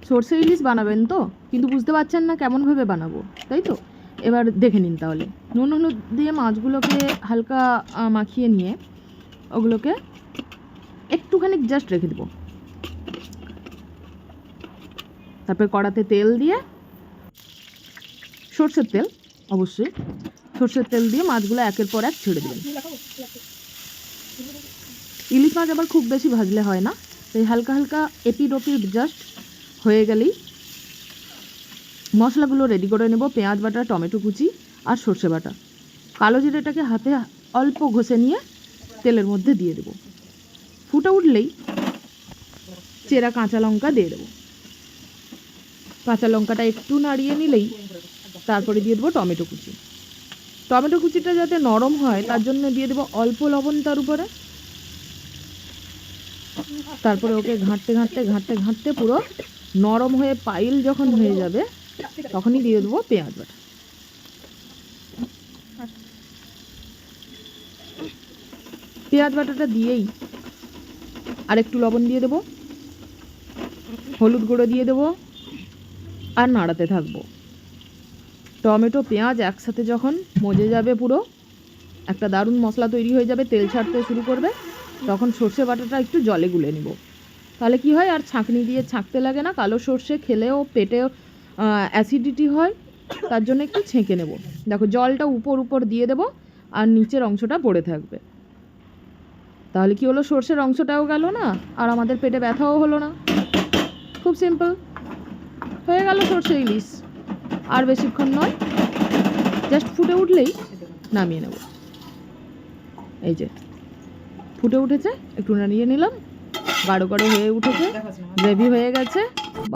সর্ষে ইলিশ বানাবেন তো, কিন্তু বুঝতে পারছেন না কেমনভাবে বানাবো, তাই তো? এবার দেখে নিন তাহলে। নুন হলুদ দিয়ে মাছগুলোকে হালকা মাখিয়ে নিয়ে ওগুলোকে একটুখানি জাস্ট রেখে দেবো। তারপরে কড়াতে তেল দিয়ে, সর্ষের তেল অবশ্যই, সর্ষের তেল দিয়ে মাছগুলো একের পর এক ছেড়ে দেবেন। ইলিশ মাছ আবার খুব বেশি ভাজলে হয় না, তাই হালকা হালকা এপিড ওপিড জাস্ট হয়ে গেলেই মশলাগুলো রেডি করে নেব। পেঁয়াজ বাটা, টমেটো কুচি আর সর্ষে বাটা। কালো জিরেটাকে হাতে অল্প ঘষে নিয়ে তেলের মধ্যে দিয়ে দেব। ফুটে উঠলেই চেরা কাঁচা লঙ্কা দিয়ে দেবো। কাঁচা লঙ্কাটা একটু নাড়িয়ে নিলেই তারপরে দিয়ে দেবো টমেটো কুচি। টমেটো কুচিটা যাতে নরম হয় তার জন্য দিয়ে দেবো অল্প লবণ তার উপরে। তারপরে ওকে ঘাঁটতে ঘাঁটতে ঘাঁটতে ঘাঁটতে পুরো নরম হয়ে পাইল যখন হয়ে যাবে তখনই দিয়ে দেবো পেঁয়াজ বাটা। পেঁয়াজ বাটাটা দিয়েই আর একটু লবণ দিয়ে দেবো, হলুদ গুঁড়ো দিয়ে দেবো আর নাড়াতে থাকবো। টমেটো পেঁয়াজ একসাথে যখন মজে যাবে, পুরো একটা দারুণ মশলা তৈরি হয়ে যাবে, তেল ছাড়তে শুরু করবে, তখন সর্ষে বাটাটা একটু জলে গুলে নিব। তাহলে কি হয়, আর ছাঁকনি দিয়ে ছাঁকতে লাগে না। কালো সর্ষে খেলেও পেটেও অ্যাসিডিটি হয়, তার জন্য একটু ছেঁকে নেব। দেখো জলটা উপর উপর দিয়ে দেবো আর নিচের অংশটা পড়ে থাকবে। তাহলে কি হলো, সর্ষের অংশটাও গেল না আর আমাদের পেটে ব্যথাও হলো না। খুব সিম্পল, হয়ে গেল সর্ষে ইলিশ। আর বেশিক্ষণ নয়, জাস্ট ফুটে উঠলেই নামিয়ে নেব। এই যে ফুটে উঠেছে, একটু নাড়িয়ে নিলাম, গাঢ় গাঢ় হয়ে উঠেছে, গ্রেভি হয়ে গেছে।